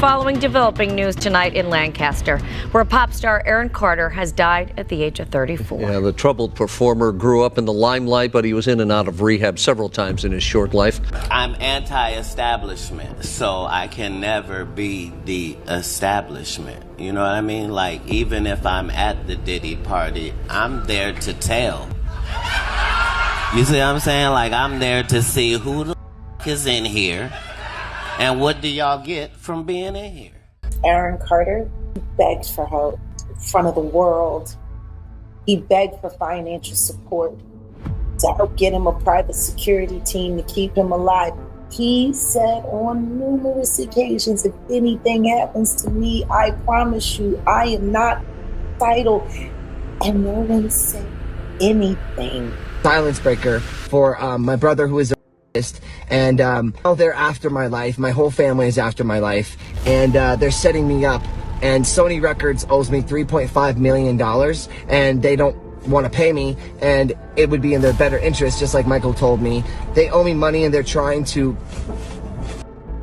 following developing news tonight in Lancaster, where pop star Aaron Carter has died at the age of 34. Yeah, the troubled performer grew up in the limelight, but he was in and out of rehab several times in his short life. I'm anti-establishment, so I can never be the establishment. You know what I mean? Like, even if I'm at the Diddy party, I'm there to tell. You see what I'm saying? Like, I'm there to see who the is in here and what do y'all get from being in here. Aaron Carter begged for help in front of the world. He begged for financial support to help get him a private security team to keep him alive. He said on numerous occasions, if anything happens to me, I promise you, I am not suicidal. And no one said anything. Silence breaker for my brother, who is a and they're after my life. My whole family is after my life, and they're setting me up. And Sony Records owes me $3.5 million, and they don't want to pay me, and it would be in their better interest, just like Michael told me. They owe me money, and they're trying to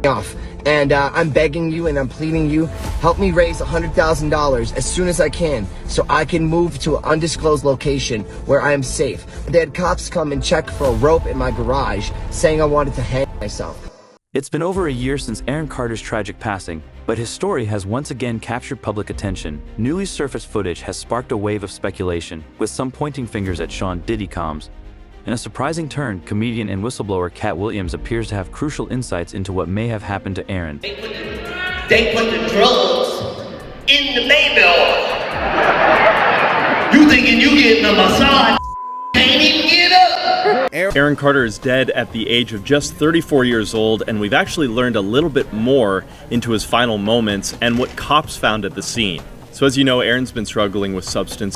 off. And I'm begging you and I'm pleading you, help me raise $100,000 as soon as I can so I can move to an undisclosed location where I am safe. They had cops come and check for a rope in my garage, saying I wanted to hang myself. It's been over a year since Aaron Carter's tragic passing, but his story has once again captured public attention. Newly surfaced footage has sparked a wave of speculation, with some pointing fingers at Sean Diddy Combs. In a surprising turn, comedian and whistleblower Katt Williams appears to have crucial insights into what may have happened to Aaron. They put the drugs in the baby oil. You thinking you getting a massage, can't even get up. Aaron Carter is dead at the age of just 34 years old, and we've actually learned a little bit more into his final moments and what cops found at the scene. So as you know, Aaron's been struggling with substance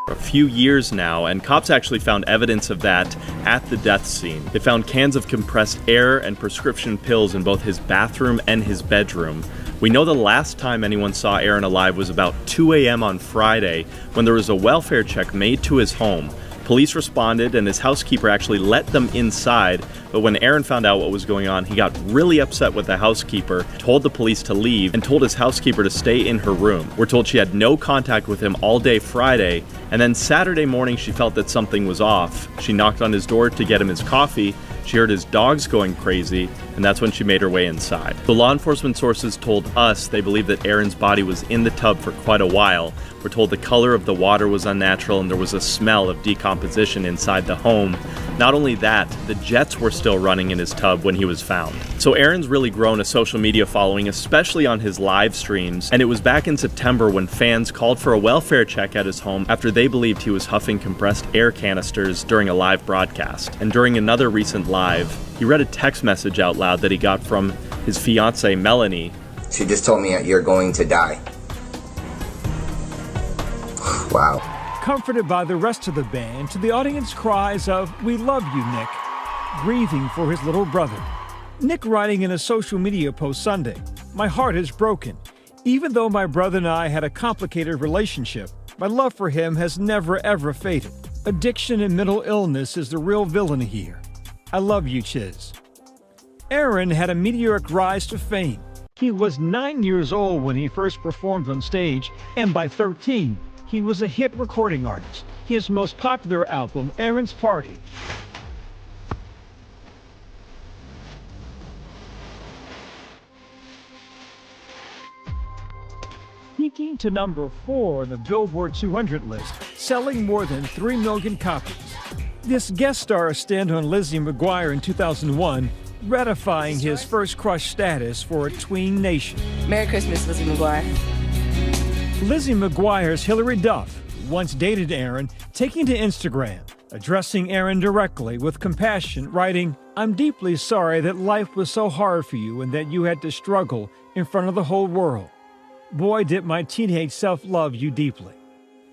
for a few years now, and cops actually found evidence of that at the death scene. They found cans of compressed air and prescription pills in both his bathroom and his bedroom. We know the last time anyone saw Aaron alive was about 2 a.m. on Friday, when there was a welfare check made to his home. Police responded, and his housekeeper actually let them inside, but when Aaron found out what was going on, he got really upset with the housekeeper, told the police to leave, and told his housekeeper to stay in her room. We're told she had no contact with him all day Friday, and then Saturday morning she felt that something was off. She knocked on his door to get him his coffee. She heard his dogs going crazy, and that's when she made her way inside. The law enforcement sources told us they believe that Aaron's body was in the tub for quite a while. We're told the color of the water was unnatural and there was a smell of decomposition inside the home. Not only that, the jets were still running in his tub when he was found. So Aaron's really grown a social media following, especially on his live streams, and it was back in September when fans called for a welfare check at his home after they believed he was huffing compressed air canisters during a live broadcast. And during another recent live, he read a text message out loud that he got from his fiancée, Melanie. She just told me you're going to die. Wow. Comforted by the rest of the band to the audience cries of, "We love you, Nick," grieving for his little brother. Nick writing in a social media post Sunday, "My heart is broken. Even though my brother and I had a complicated relationship, my love for him has never ever faded. Addiction and mental illness is the real villain here. I love you, Chiz." Aaron had a meteoric rise to fame. He was 9 years old when he first performed on stage, and by 13, he was a hit recording artist. His most popular album, Aaron's Party, peaking to number 4 on the Billboard 200 list, selling more than 3 million copies. This guest star stint on Lizzie McGuire in 2001, ratifying his first crush status for a tween nation. Merry Christmas, Lizzie McGuire. Lizzie McGuire's Hilary Duff once dated Aaron, taking to Instagram, addressing Aaron directly with compassion, writing, "I'm deeply sorry that life was so hard for you and that you had to struggle in front of the whole world. Boy, did my teenage self love you deeply."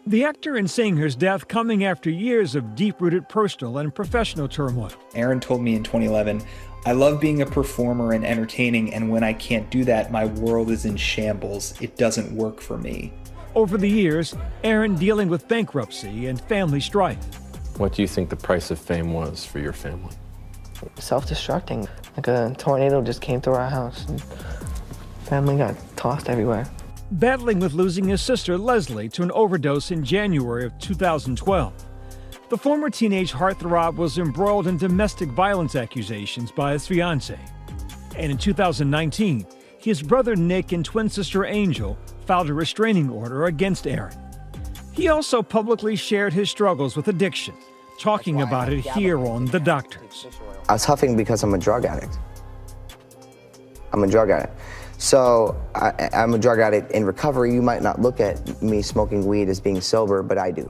The actor and singer's death coming after years of deep-rooted personal and professional turmoil. Aaron told me in 2011, "I love being a performer and entertaining, and when I can't do that, my world is in shambles. It doesn't work for me." Over the years, Aaron dealing with bankruptcy and family strife. What do you think the price of fame was for your family? Self-destructing. Like a tornado just came through our house and family got tossed everywhere. Battling with losing his sister Leslie to an overdose in January of 2012. The former teenage heartthrob was embroiled in domestic violence accusations by his fiancée. And in 2019, his brother Nick and twin sister Angel filed a restraining order against Aaron. He also publicly shared his struggles with addiction, talking about it here on The Doctors. I was huffing because I'm a drug addict. I'm a drug addict. So I'm a drug addict in recovery. You might not look at me smoking weed as being sober, but I do.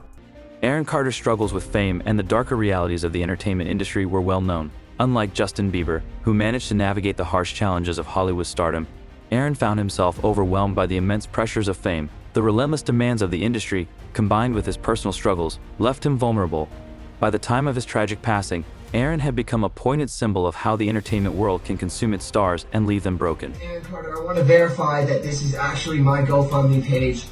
Aaron Carter's struggles with fame and the darker realities of the entertainment industry were well known. Unlike Justin Bieber, who managed to navigate the harsh challenges of Hollywood stardom, Aaron found himself overwhelmed by the immense pressures of fame. The relentless demands of the industry, combined with his personal struggles, left him vulnerable. By the time of his tragic passing, Aaron had become a poignant symbol of how the entertainment world can consume its stars and leave them broken. Aaron Carter, I want to verify that this is actually my GoFundMe page.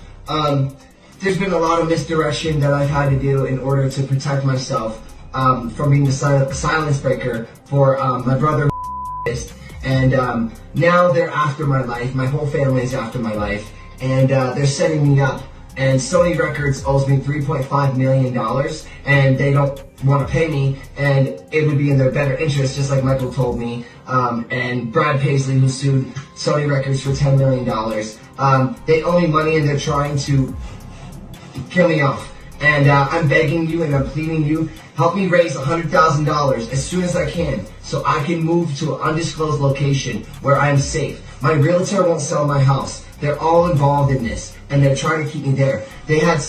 There's been a lot of misdirection that I've had to do in order to protect myself from being the silence breaker for my brother and now they're after my life. My whole family is after my life, and they're setting me up. And Sony Records owes me $3.5 million, and they don't want to pay me, and it would be in their better interest, just like Michael told me, and Brad Paisley, who sued Sony Records for $10 million. They owe me money, and they're trying to kill me off. And I'm begging you and I'm pleading you, help me raise $100,000 as soon as I can so I can move to an undisclosed location where I am safe. My realtor won't sell my house. They're all involved in this, and they're trying to keep me there. They had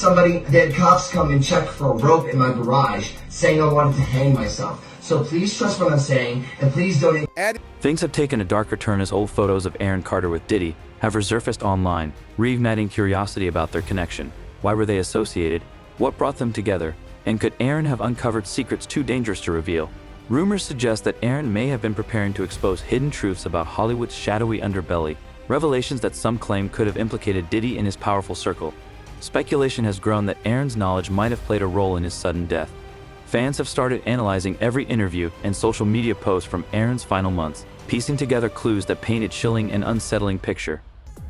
cops come and check for a rope in my garage, saying I wanted to hang myself. So please trust what I'm saying, and please donate. Things have taken a darker turn as old photos of Aaron Carter with Diddy have resurfaced online, reigniting curiosity about their connection. Why were they associated? What brought them together? And could Aaron have uncovered secrets too dangerous to reveal? Rumors suggest that Aaron may have been preparing to expose hidden truths about Hollywood's shadowy underbelly, revelations that some claim could have implicated Diddy in his powerful circle. Speculation has grown that Aaron's knowledge might have played a role in his sudden death. Fans have started analyzing every interview and social media post from Aaron's final months, piecing together clues that paint a chilling and unsettling picture.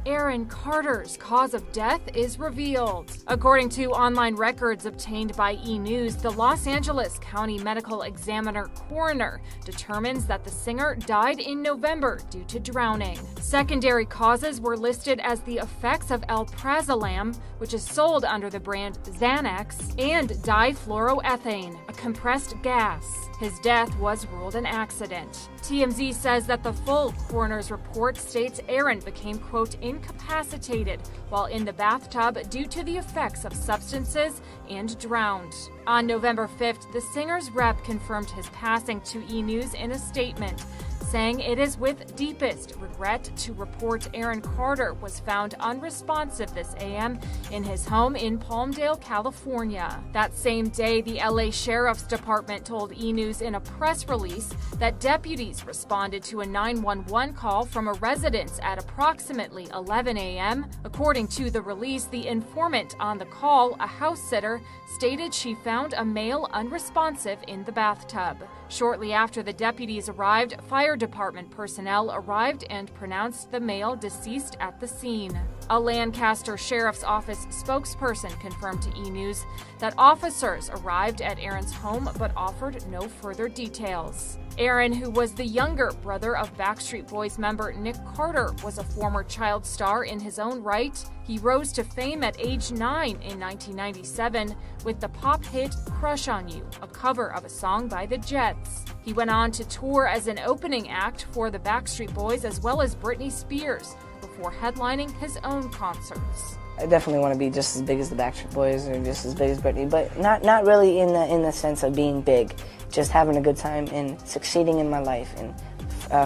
Aaron Carter's cause of death is revealed. According to online records obtained by E! News, the Los Angeles County Medical Examiner coroner determines that the singer died in November due to drowning. Secondary causes were listed as the effects of alprazolam, which is sold under the brand Xanax, and difluoroethane, a compressed gas. His death was ruled an accident. TMZ says that the full coroner's report states Aaron became, quote, incapacitated while in the bathtub due to the effects of substances and drowned. On November 5th, the singer's rep confirmed his passing to E! News in a statement, saying it is with deepest regret to report Aaron Carter was found unresponsive this AM in his home in Palmdale, California. That same day, the LA Sheriff's Department told E! News in a press release that deputies responded to a 911 call from a residence at approximately 11 a.m. According to the release, the informant on the call, a house sitter, stated she found a male unresponsive in the bathtub. Shortly after the deputies arrived, fire department personnel arrived and pronounced the male deceased at the scene. A Lancaster Sheriff's Office spokesperson confirmed to E! News that officers arrived at Aaron's home but offered no further details. Aaron, who was the younger brother of Backstreet Boys member Nick Carter, was a former child star in his own right. He rose to fame at age 9 in 1997 with the pop hit Crush on You, a cover of a song by the Jets. He went on to tour as an opening act for the Backstreet Boys as well as Britney Spears before headlining his own concerts. I definitely want to be just as big as the Backstreet Boys or just as big as Britney, but not really in the sense of being big. Just having a good time and succeeding in my life and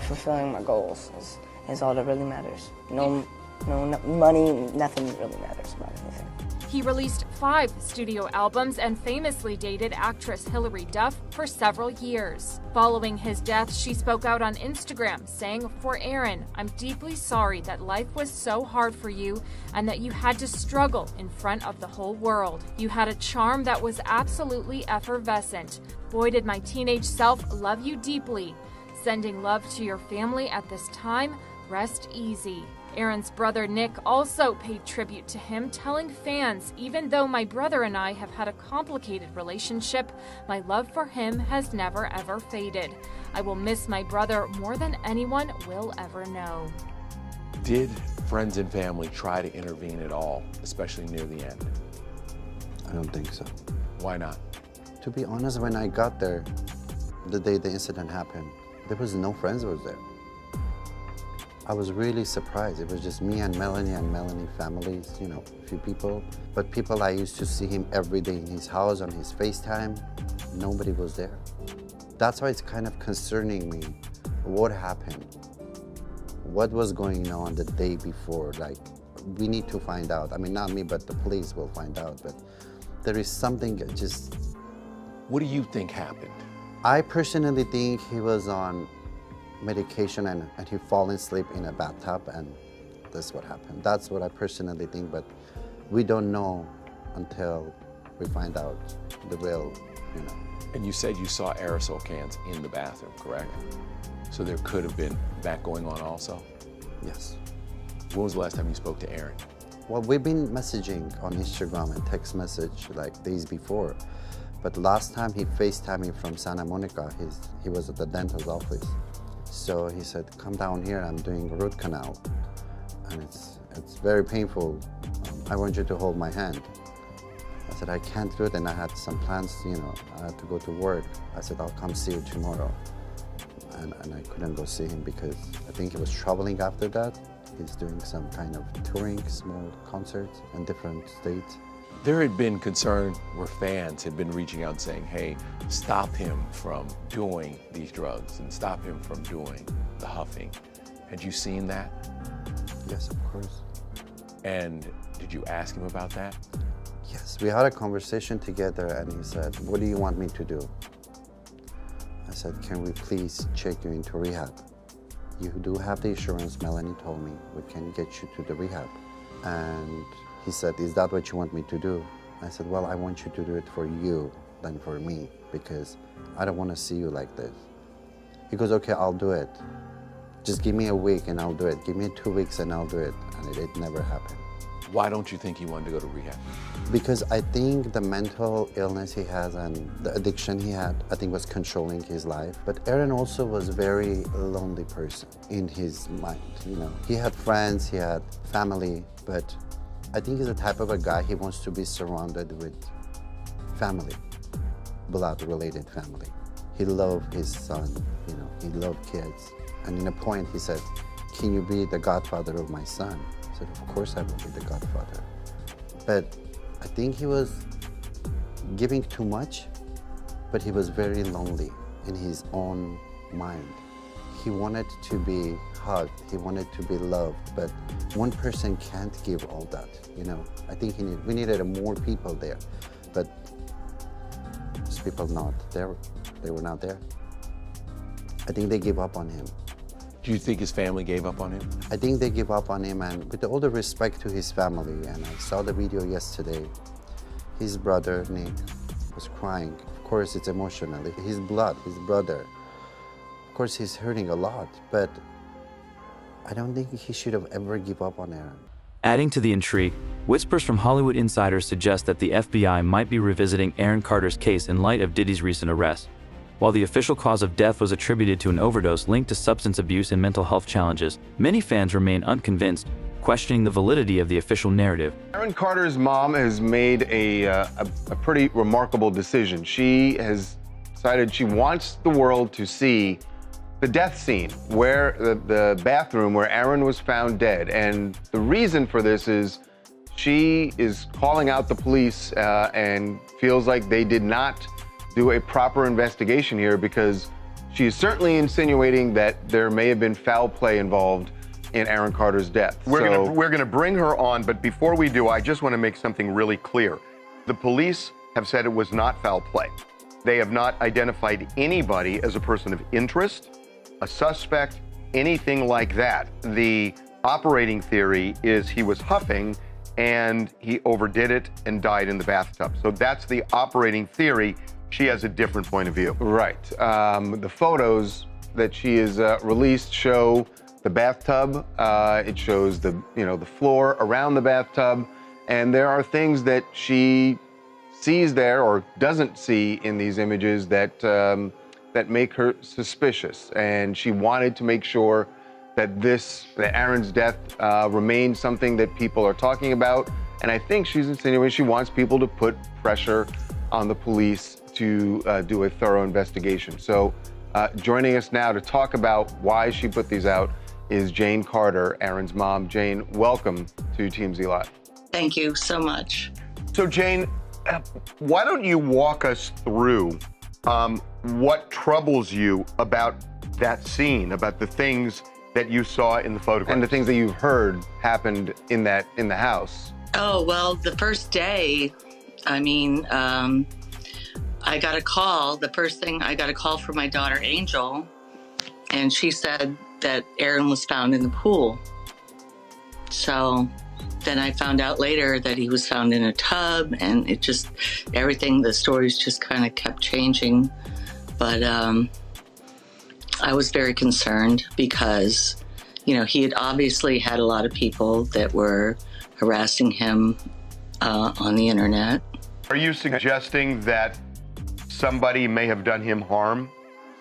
fulfilling my goals is all that really matters. No money, nothing really matters about anything. He released 5 studio albums and famously dated actress Hilary Duff for several years. Following his death, she spoke out on Instagram saying, "For Aaron, I'm deeply sorry that life was so hard for you and that you had to struggle in front of the whole world. You had a charm that was absolutely effervescent. Boy, did my teenage self love you deeply. Sending love to your family at this time. Rest easy." Aaron's brother Nick also paid tribute to him, telling fans, "Even though my brother and I have had a complicated relationship, my love for him has never ever faded. I will miss my brother more than anyone will ever know." Did friends and family try to intervene at all, especially near the end? I don't think so. Why not? To be honest, when I got there, the day the incident happened, there was no friends was there. I was really surprised. It was just me and Melanie families, you know, a few people. But people I used to see him every day in his house, on his FaceTime, nobody was there. That's why it's kind of concerning me. What happened? What was going on the day before? Like, we need to find out. I mean, not me, but the police will find out. But there is something just... What do you think happened? I personally think he was on medication and he fallen asleep in a bathtub, and that's what happened. That's what I personally think, but we don't know until we find out the real, you know. And you said you saw aerosol cans in the bathroom, correct? So there could have been that going on also? Yes. When was the last time you spoke to Aaron? Well, we've been messaging on Instagram and text message like days before, but last time he FaceTimed me from Santa Monica. He was at the dentist's office. So he said, "Come down here, I'm doing root canal. And it's very painful. I want you to hold my hand." I said, "I can't do it," and I had some plans, you know, I had to go to work. I said, "I'll come see you tomorrow." And I couldn't go see him because I think he was traveling after that. He's doing some kind of touring, small concerts in different states. There had been concern where fans had been reaching out saying, "Hey, stop him from doing these drugs and stop him from doing the huffing." Had you seen that? Yes, of course. And did you ask him about that? Yes, we had a conversation together and he said, "What do you want me to do?" I said, "Can we please check you into rehab? You do have the insurance, Melanie told me. We can get you to the rehab." And he said, "Is that what you want me to do?" I said, "Well, I want you to do it for you than for me, because I don't want to see you like this." He goes, "Okay, I'll do it. Just give me a week and I'll do it. Give me 2 weeks and I'll do it." And it never happened. Why don't you think he wanted to go to rehab? Because I think the mental illness he has and the addiction he had, I think, was controlling his life. But Aaron also was a very lonely person in his mind, you know. He had friends, he had family, but I think he's the type of a guy, he wants to be surrounded with family, blood-related family. He loved his son, you know, he loved kids. And in a point he said, "Can you be the godfather of my son?" I said, "Of course I will be the godfather." But I think he was giving too much, but he was very lonely in his own mind. He wanted to be hugged, he wanted to be loved, but one person can't give all that, you know. I think we needed more people there, but those people not there, they were not there. I think they gave up on him. Do you think his family gave up on him? I think they give up on him, and with all the respect to his family, and I saw the video yesterday, his brother, Nick, was crying. Of course, it's emotional. His blood, his brother. Of course, he's hurting a lot, but I don't think he should have ever give up on Aaron. Adding to the intrigue, whispers from Hollywood insiders suggest that the FBI might be revisiting Aaron Carter's case in light of Diddy's recent arrest. While the official cause of death was attributed to an overdose linked to substance abuse and mental health challenges, many fans remain unconvinced, questioning the validity of the official narrative. Aaron Carter's mom has made a pretty remarkable decision. She has decided she wants the world to see the death scene, where the bathroom where Aaron was found dead. And the reason for this is she is calling out the police and feels like they did not do a proper investigation here, because she is certainly insinuating that there may have been foul play involved in Aaron Carter's death. We're gonna bring her on, but before we do, I just want to make something really clear. The police have said it was not foul play. They have not identified anybody as a person of interest, a suspect, anything like that. The operating theory is he was huffing and he overdid it and died in the bathtub. So that's the operating theory. She has a different point of view. Right. The photos that she has released show the bathtub. It shows the floor around the bathtub, and there are things that she sees there or doesn't see in these images that that make her suspicious. And she wanted to make sure that Aaron's death remains something that people are talking about. And I think she's insinuating she wants people to put pressure on the police to do a thorough investigation. So joining us now to talk about why she put these out is Jane Carter, Aaron's mom. Jane, welcome to TMZ Live. Thank you so much. So Jane, why don't you walk us through what troubles you about that scene, about the things that you saw in the photograph and the things that you've heard happened in the house? Oh, well, the first day, I mean, I got a call. The first thing, I got a call from my daughter, Angel, and she said that Aaron was found in the pool. So then I found out later that he was found in a tub, and it just, everything, the stories just kind of kept changing. But I was very concerned because, you know, he had obviously had a lot of people that were harassing him on the internet. Are you suggesting that somebody may have done him harm?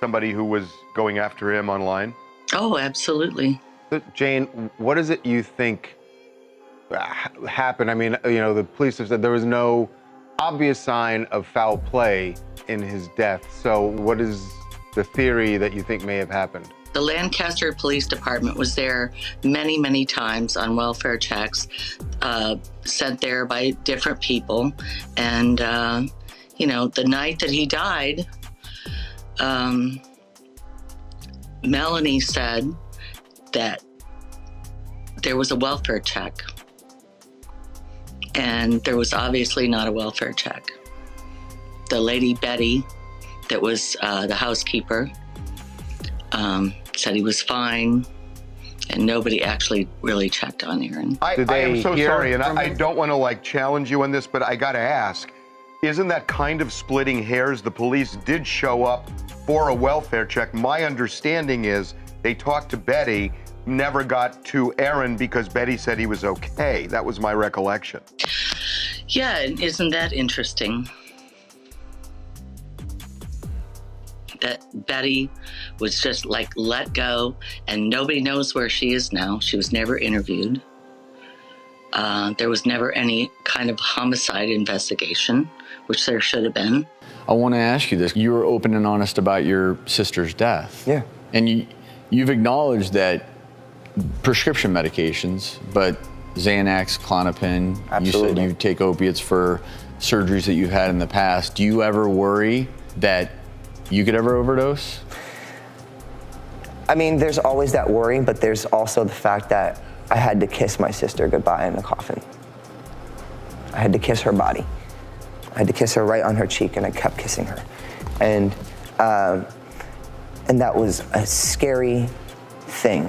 Somebody who was going after him online? Oh, absolutely. Jane, what is it you think happened? I mean, you know, the police have said there was no obvious sign of foul play in his death. So what is the theory that you think may have happened? The Lancaster Police Department was there many, many times on welfare checks, sent there by different people. And, you know, the night that he died, Melanie said that there was a welfare check. And there was obviously not a welfare check. The lady, Betty, that was the housekeeper, said he was fine, and nobody actually really checked on Aaron. I am so sorry, and I don't want to like challenge you on this, but I got to ask, isn't that kind of splitting hairs? The police did show up for a welfare check. My understanding is they talked to Betty, never got to Aaron because Betty said he was okay. That was my recollection. Yeah, and isn't that interesting? That Betty was just like let go, and nobody knows where she is now. She was never interviewed. There was never any kind of homicide investigation, which there should have been. I want to ask you this. You were open and honest about your sister's death. Yeah. And you've acknowledged that prescription medications, but Xanax, Klonopin, Absolutely. You said you take opiates for surgeries that you've had in the past. Do you ever worry that you could ever overdose? I mean, there's always that worry, but there's also the fact that I had to kiss my sister goodbye in the coffin. I had to kiss her body. I had to kiss her right on her cheek, and I kept kissing her. And that was a scary thing.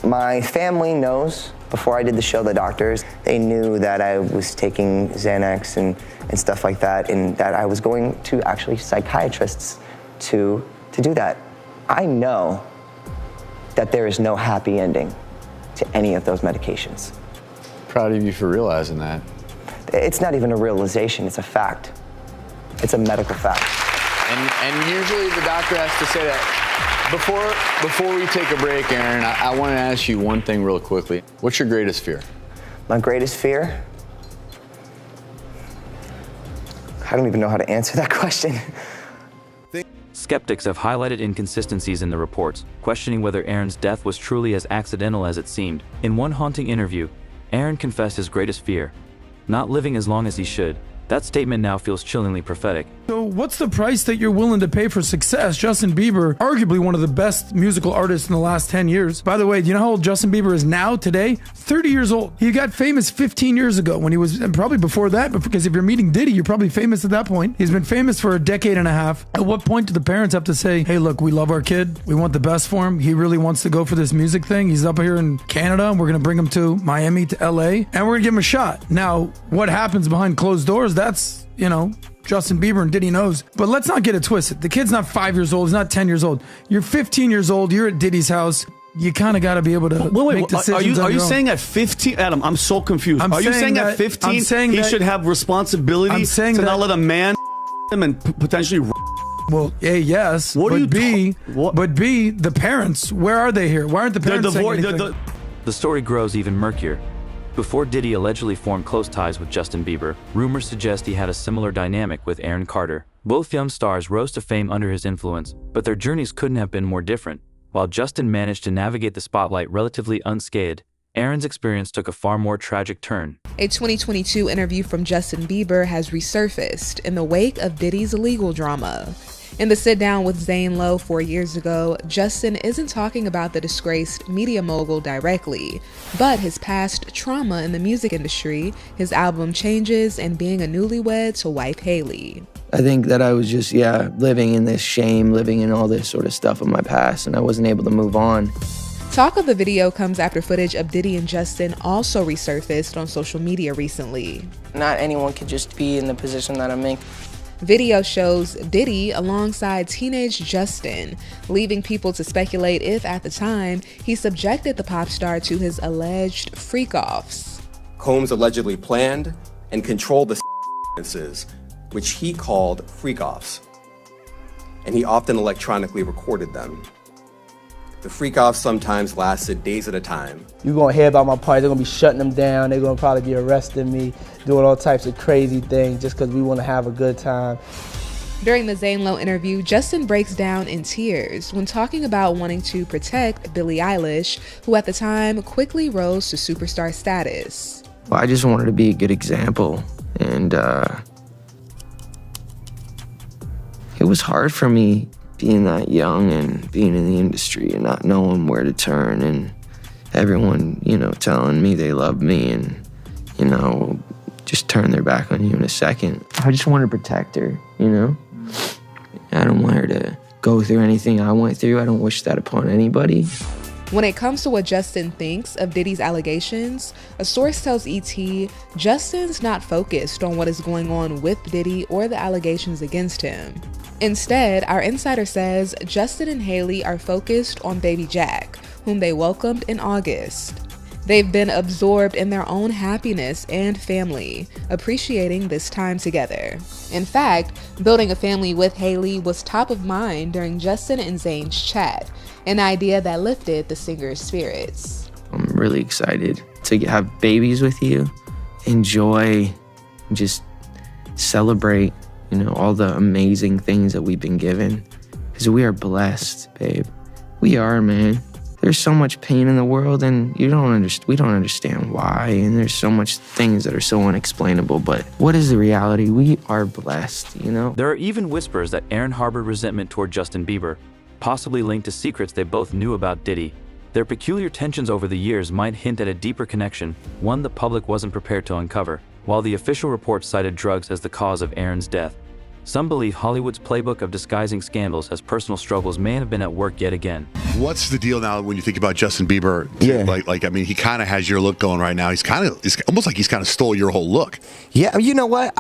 My family knows. Before I did the show, the doctors, they knew that I was taking Xanax and stuff like that, and that I was going to actually psychiatrists to do that. I know that there is no happy ending to any of those medications. Proud of you for realizing that. It's not even a realization, it's a fact. It's a medical fact. And usually the doctor has to say that. Before we take a break, Aaron, I want to ask you one thing real quickly. What's your greatest fear? My greatest fear? I don't even know how to answer that question. Skeptics have highlighted inconsistencies in the reports, questioning whether Aaron's death was truly as accidental as it seemed. In one haunting interview, Aaron confessed his greatest fear: not living as long as he should. That statement now feels chillingly prophetic. So what's the price that you're willing to pay for success? Justin Bieber, arguably one of the best musical artists in the last 10 years. By the way, do you know how old Justin Bieber is now today? 30 years old. He got famous 15 years ago when he was, and probably before that, because if you're meeting Diddy, you're probably famous at that point. He's been famous for a decade and a half. At what point do the parents have to say, hey, look, we love our kid. We want the best for him. He really wants to go for this music thing. He's up here in Canada, and we're going to bring him to Miami, to LA, and we're going to give him a shot. Now, what happens behind closed doors, that's, you know, Justin Bieber and Diddy knows. But let's not get it twisted. The kid's not 5 years old. He's not 10 years old. You're 15 years old. You're at Diddy's house. You kind of got to be able to make decisions. Are you saying at 15, Adam? I'm so confused. Are you saying at 15 he should have responsibility to not let a man him and potentially? Well, A, yes. But B, the parents, where are they here? Why aren't the parents saying anything? The story grows even murkier. Before Diddy allegedly formed close ties with Justin Bieber, rumors suggest he had a similar dynamic with Aaron Carter. Both young stars rose to fame under his influence, but their journeys couldn't have been more different. While Justin managed to navigate the spotlight relatively unscathed, Aaron's experience took a far more tragic turn. A 2022 interview from Justin Bieber has resurfaced in the wake of Diddy's legal drama. In the sit-down with Zane Lowe 4 years ago, Justin isn't talking about the disgraced media mogul directly, but his past trauma in the music industry, his album changes, and being a newlywed to wife Haley. I think that I was just, living in this shame, living in all this sort of stuff of my past, and I wasn't able to move on. Talk of the video comes after footage of Diddy and Justin also resurfaced on social media recently. Not anyone could just be in the position that I'm in. Video shows Diddy alongside teenage Justin, leaving people to speculate if, at the time, he subjected the pop star to his alleged freak-offs. Combs allegedly planned and controlled the sequences, which he called freak-offs, and he often electronically recorded them. The freak-offs sometimes lasted days at a time. You're gonna hear about my party, they're gonna be shutting them down, they're gonna probably be arresting me, doing all types of crazy things just because we wanna have a good time. During the Zane Lowe interview, Justin breaks down in tears when talking about wanting to protect Billie Eilish, who at the time quickly rose to superstar status. Well, I just wanted to be a good example, and it was hard for me being that young and being in the industry and not knowing where to turn, and everyone, telling me they love me and, just turn their back on you in a second. I just wanted to protect her, I don't want her to go through anything I went through. I don't wish that upon anybody. When it comes to what Justin thinks of Diddy's allegations, a source tells ET Justin's not focused on what is going on with Diddy or the allegations against him. Instead, our insider says Justin and Haley are focused on baby Jack, whom they welcomed in August. They've been absorbed in their own happiness and family, appreciating this time together. In fact, building a family with Haley was top of mind during Justin and Zane's chat, an idea that lifted the singer's spirits. I'm really excited to have babies with you, enjoy, just celebrate, all the amazing things that we've been given. Because we are blessed, babe. We are, man. There's so much pain in the world, and we don't understand why, and there's so much things that are so unexplainable, but what is the reality? We are blessed, There are even whispers that Aaron harbored resentment toward Justin Bieber, possibly linked to secrets they both knew about Diddy. Their peculiar tensions over the years might hint at a deeper connection, one the public wasn't prepared to uncover. While the official report cited drugs as the cause of Aaron's death, some believe Hollywood's playbook of disguising scandals as personal struggles may have been at work yet again. What's the deal now when you think about Justin Bieber? Yeah. He kind of has your look going right now. It's almost like he's kind of stole your whole look. Yeah, you know what?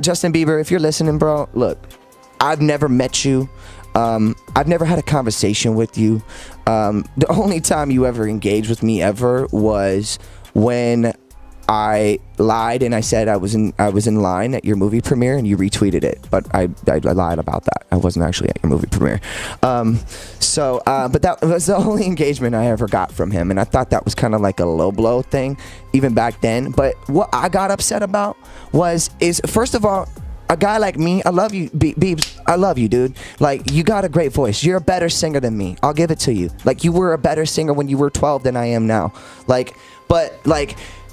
Justin Bieber, if you're listening, bro, look, I've never met you. I've never had a conversation with you. The only time you ever engaged with me ever was when I lied and I said I was in line at your movie premiere and you retweeted it, but I lied about that. I wasn't actually at your movie premiere. But that was the only engagement I ever got from him, and I thought that was kind of like a low blow thing, even back then. But what I got upset about is first of all, a guy like me, I love you, Biebs. I love you, dude. Like, you got a great voice. You're a better singer than me. I'll give it to you. Like, you were a better singer when you were 12 than I am now.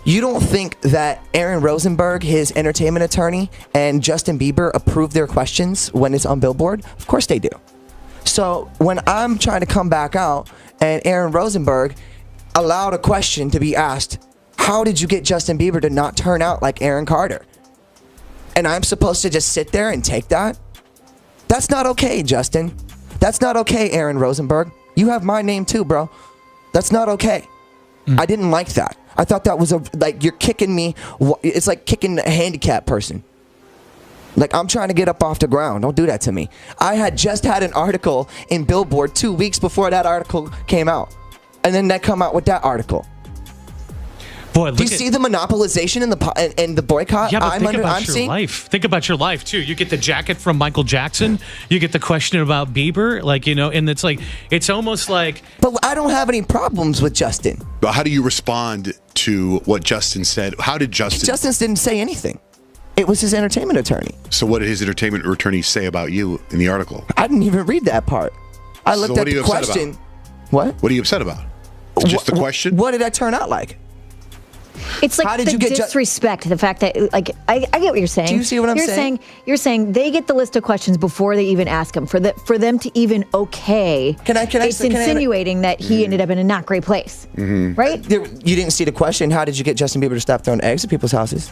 You don't think that Aaron Rosenberg, his entertainment attorney, and Justin Bieber approve their questions when it's on Billboard? Of course they do. So when I'm trying to come back out and Aaron Rosenberg allowed a question to be asked, how did you get Justin Bieber to not turn out like Aaron Carter? And I'm supposed to just sit there and take that? That's not okay, Justin. That's not okay, Aaron Rosenberg. You have my name too, bro. That's not okay. I didn't like that. I thought that was you're kicking me. It's like kicking a handicapped person. Like, I'm trying to get up off the ground. Don't do that to me. I had just had an article in Billboard 2 weeks before that article came out. And then they come out with that article. Boy, do you see the monopolization and the boycott? Yeah, but think about your life. Think about your life, too. You get the jacket from Michael Jackson. You get the question about Bieber. Like, you know, and it's like, it's almost like... But I don't have any problems with Justin. But how do you respond to what Justin said? How did Justin... Justin didn't say anything. It was his entertainment attorney. So what did his entertainment attorney say about you in the article? I didn't even read that part. I looked at the question. What? What are you upset about? Just the question? What did that turn out like? It's like the disrespect, the fact that, like, I get what you're saying. Do you see what I'm saying? You're saying they get the list of questions before they even ask them. For them to even it's insinuating that he ended up in a not great place, right? You didn't see the question. How did you get Justin Bieber to stop throwing eggs at people's houses?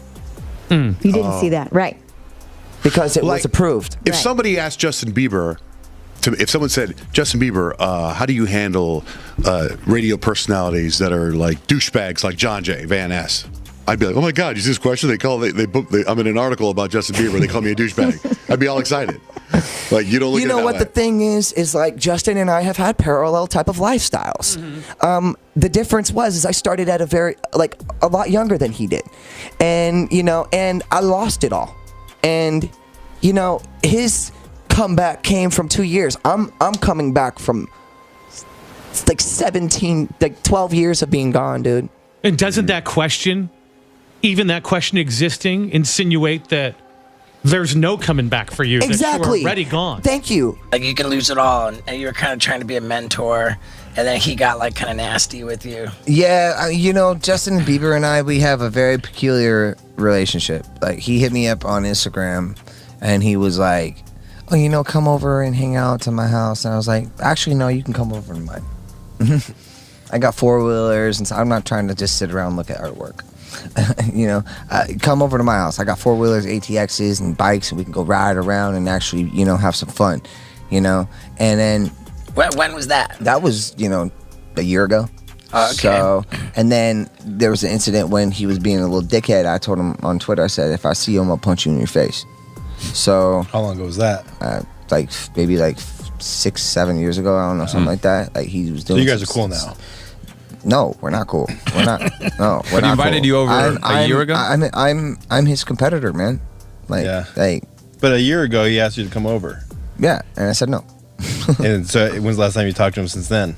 You didn't see that, right? Because it was approved. If somebody asked Justin Bieber, if someone said, Justin Bieber, how do you handle radio personalities that are like douchebags like John Jay, Van Ness? I'd be like, oh my God, you see this question? I'm in an article about Justin Bieber. They call me a douchebag. I'd be all excited. Like, you don't look at it that way. The thing is like Justin and I have had parallel type of lifestyles. The difference is I started at a lot younger than he did. And, and I lost it all. And, his comeback came from 2 years. I'm coming back from like 12 years of being gone, dude. And doesn't that question, even that question existing, insinuate that there's no coming back for you? Exactly. That you're already gone. Thank you. Like, you can lose it all, and you were kind of trying to be a mentor, and then he got like kind of nasty with you. Yeah, Justin Bieber and I, we have a very peculiar relationship. Like, he hit me up on Instagram, and he was like, oh, come over and hang out to my house. And I was like, actually, no, you can come over to mine. I got four-wheelers, and so I'm not trying to just sit around and look at artwork. Come over to my house. I got four-wheelers, ATXs, and bikes, and we can go ride around and actually, have some fun, And then... When was that? That was, a year ago. Okay. So, and then there was an incident when he was being a little dickhead. I told him on Twitter, I said, if I see you, I'm going to punch you in your face. So... How long ago was that? Maybe 6-7 years ago. I don't know, something like that. Like, he was doing... So you guys are cool now? No, we're not cool. We're not. No, we're not. He invited you over a year ago. I'm his competitor, man. But a year ago he asked you to come over. Yeah, and I said no. And so, when's the last time you talked to him since then?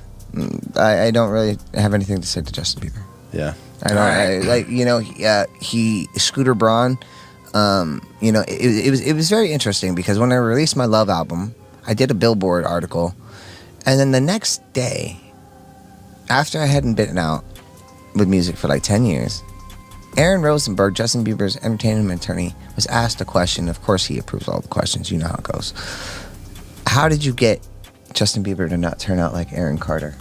I don't really have anything to say to Justin Bieber. Yeah. He Scooter Braun. It was very interesting because when I released my Love album, I did a Billboard article, and then the next day, after I hadn't been out with music for 10 years, Aaron Rosenberg, Justin Bieber's entertainment attorney, was asked a question. Of course, he approves all the questions. You know how it goes. How did you get Justin Bieber to not turn out like Aaron Carter?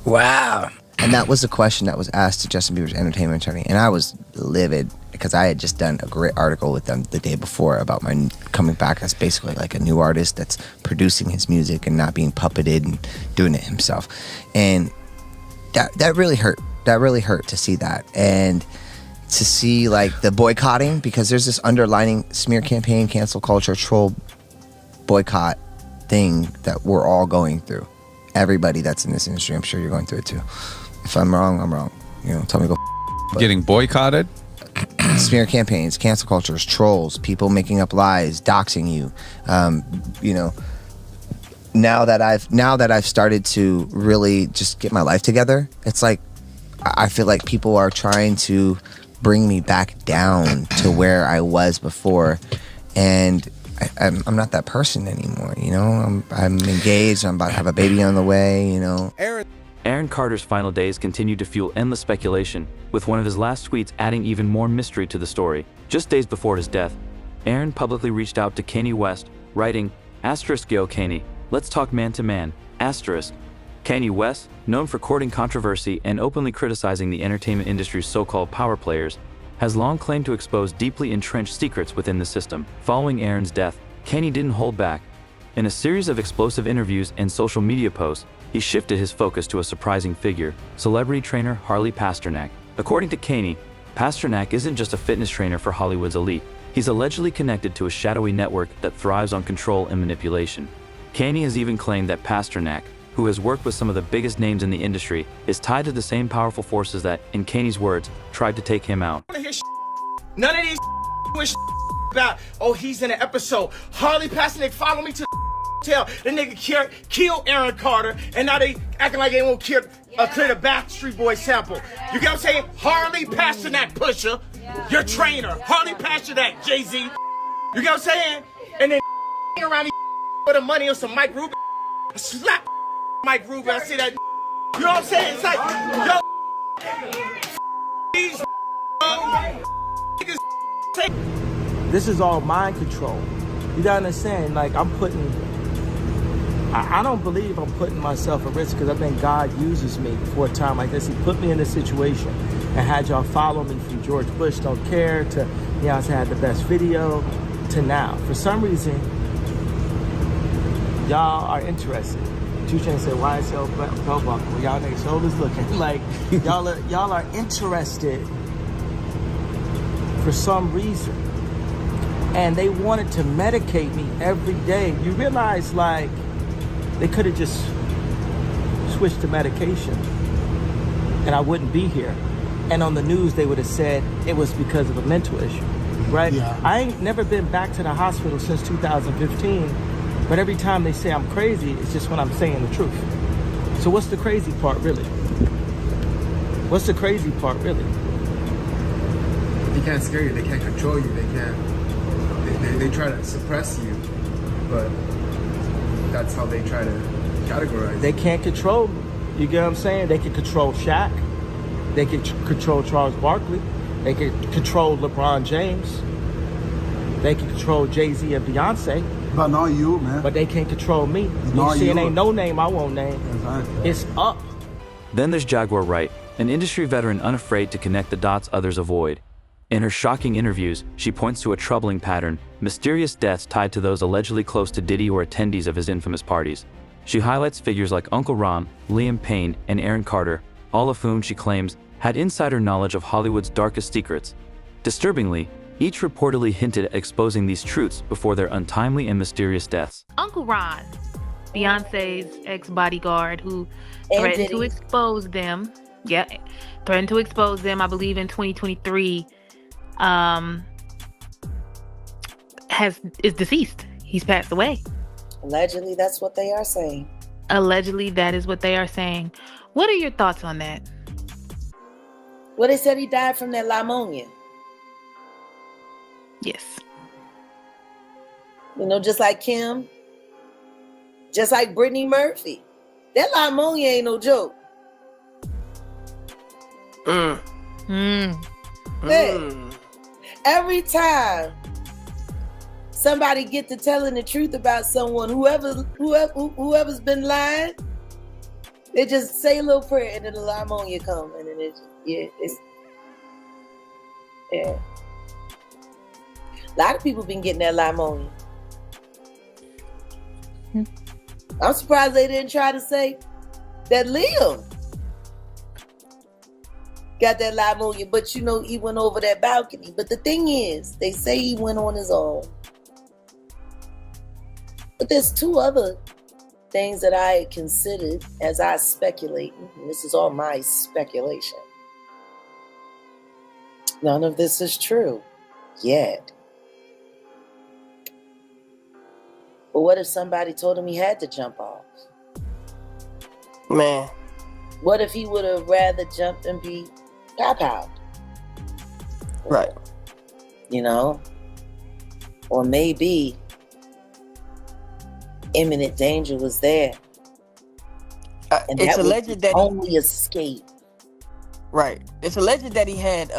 Wow. And that was the question that was asked to Justin Bieber's entertainment attorney. And I was livid because I had just done a great article with them the day before about my coming back as basically like a new artist that's producing his music and not being puppeted and doing it himself. And that really hurt. That really hurt to see that. And to see the boycotting, because there's this underlining smear campaign, cancel culture, troll boycott thing that we're all going through. Everybody that's in this industry, I'm sure you're going through it too. If I'm wrong, I'm wrong. Tell me to go. Getting boycotted? Smear campaigns, cancel cultures, trolls, people making up lies, doxing you. Now that I've started to really just get my life together, it's like I feel like people are trying to bring me back down to where I was before, and I'm not that person anymore. I'm engaged. I'm about to have a baby on the way. Aaron Carter's final days continued to fuel endless speculation, with one of his last tweets adding even more mystery to the story. Just days before his death, Aaron publicly reached out to Kanye West, writing, "Yo, Kanye, let's talk man to man, *. Kanye West, known for courting controversy and openly criticizing the entertainment industry's so-called power players, has long claimed to expose deeply entrenched secrets within the system. Following Aaron's death, Kanye didn't hold back. In a series of explosive interviews and social media posts, he shifted his focus to a surprising figure, celebrity trainer Harley Pasternak. According to Kanye, Pasternak isn't just a fitness trainer for Hollywood's elite. He's allegedly connected to a shadowy network that thrives on control and manipulation. Kanye has even claimed that Pasternak, who has worked with some of the biggest names in the industry, is tied to the same powerful forces that, in Kanye's words, tried to take him out. None of these about, oh, he's in an episode. Harley Pasternak follow me to tell the nigga kill Aaron Carter, and now they acting like they won't clear the Backstreet Boys sample. You get what I'm saying? Harley Pasternak, Pusha, your trainer. Harley Pasternak, Jay-Z. You get what I'm saying? And then around these for the money on some Mike Rubin. I slap Mike Rubin. I see that. You know what I'm saying? It's like, yo, these niggas. This is all mind control. You gotta understand, like, I don't believe I'm putting myself at risk, because I think God uses me for a time like this. He put me in this situation and had y'all follow me from George Bush Don't Care to, you know, I had the best video to now. For some reason, y'all are interested. 2 Chainz said, why is your belt buckle? Y'all niggas shoulders looking. Like, y'all are interested for some reason. And they wanted to medicate me every day. You realize, like, they could have just switched to medication and I wouldn't be here. And on the news, they would have said it was because of a mental issue, right? Yeah. I ain't never been back to the hospital since 2015, but every time they say I'm crazy, it's just when I'm saying the truth. So what's the crazy part, really? What's the crazy part, really? They can't scare you, they can't control you, they try to suppress you, but that's how they try to categorize. They can't control me. You get what I'm saying? They can control Shaq. They can control Charles Barkley. They can control LeBron James. They can control Jay-Z and Beyonce. But not you, man. But they can't control me. You see, it ain't no name I won't name. Exactly. It's up. Then there's Jaguar Wright, an industry veteran unafraid to connect the dots others avoid. In her shocking interviews, she points to a troubling pattern: mysterious deaths tied to those allegedly close to Diddy or attendees of his infamous parties. She highlights figures like Uncle Ron, Liam Payne, and Aaron Carter, all of whom she claims had insider knowledge of Hollywood's darkest secrets. Disturbingly, each reportedly hinted at exposing these truths before their untimely and mysterious deaths. Uncle Ron, Beyonce's ex-bodyguard, who threatened to expose them. Yeah, threatened to expose them, I believe, in 2023. Is deceased. He's passed away. Allegedly, that's what they are saying. Allegedly, that is what they are saying. What are your thoughts on that? Well, they said he died from that pneumonia. Yes. You know, just like Kim, just like Brittany Murphy. That pneumonia ain't no joke. Hey, every time somebody get to telling the truth about someone, whoever's been lying, they just say a little prayer and then the pneumonia come, and then yeah. A lot of people been getting that pneumonia. I'm surprised they didn't try to say that Liam got that pneumonia, but you know, he went over that balcony. But the thing is, they say he went on his own. But there's 2 other things that I considered as I speculate. And this is all my speculation. None of this is true yet. But what if somebody told him he had to jump off? Man. What if he would have rather jumped and be out? Right. You know? Or maybe imminent danger was there. And it's that alleged was that only escape. Right. It's alleged that he had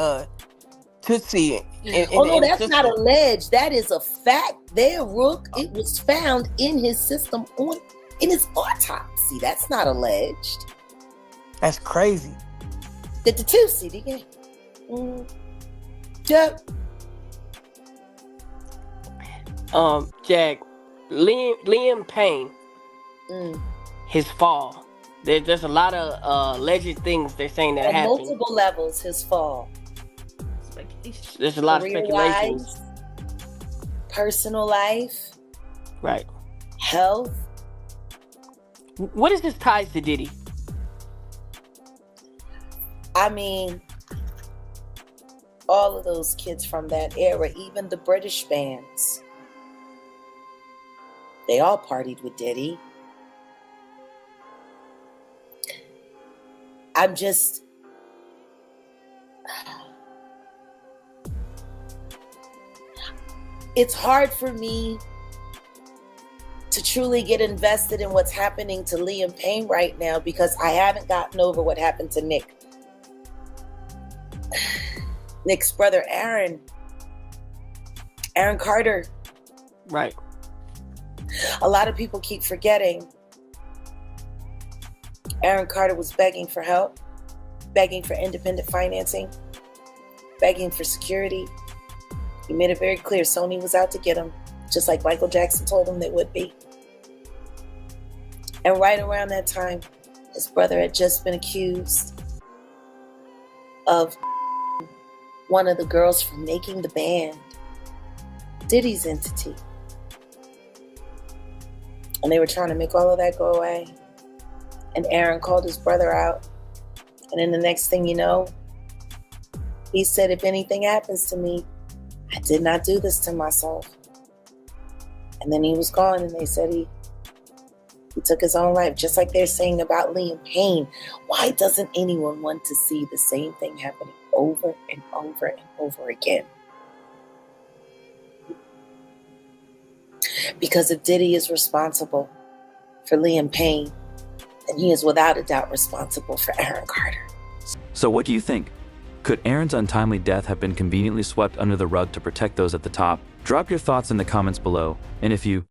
Tootsie. No, that's not alleged. That is a fact. There, Rook. It was found in his system in his autopsy. That's not alleged. That's crazy. The Tootsie, Yep. Jack, Liam Payne, his fall. There's a lot of alleged things they're saying that happened. On multiple levels, his fall. There's a lot of speculations. personal life, right, health. What is his ties to Diddy? I mean, all of those kids from that era, even the British bands, they all partied with Diddy. I'm just... It's hard for me to truly get invested in what's happening to Liam Payne right now because I haven't gotten over what happened to Nick. Nick's brother, Aaron Carter. Right. A lot of people keep forgetting Aaron Carter was begging for help, begging for independent financing, begging for security. He made it very clear Sony was out to get him, just like Michael Jackson told him they would be. And right around that time, his brother had just been accused of one of the girls from making the band, Diddy's entity. And they were trying to make all of that go away. And Aaron called his brother out. And then the next thing you know, he said, if anything happens to me, I did not do this to myself. And then he was gone, and they said he took his own life, just like they're saying about Liam Payne. Why doesn't anyone want to see the same thing happening over and over and over again? Because if Diddy is responsible for Liam Payne, then he is without a doubt responsible for Aaron Carter. So what do you think? Could Aaron's untimely death have been conveniently swept under the rug to protect those at the top? Drop your thoughts in the comments below, and if you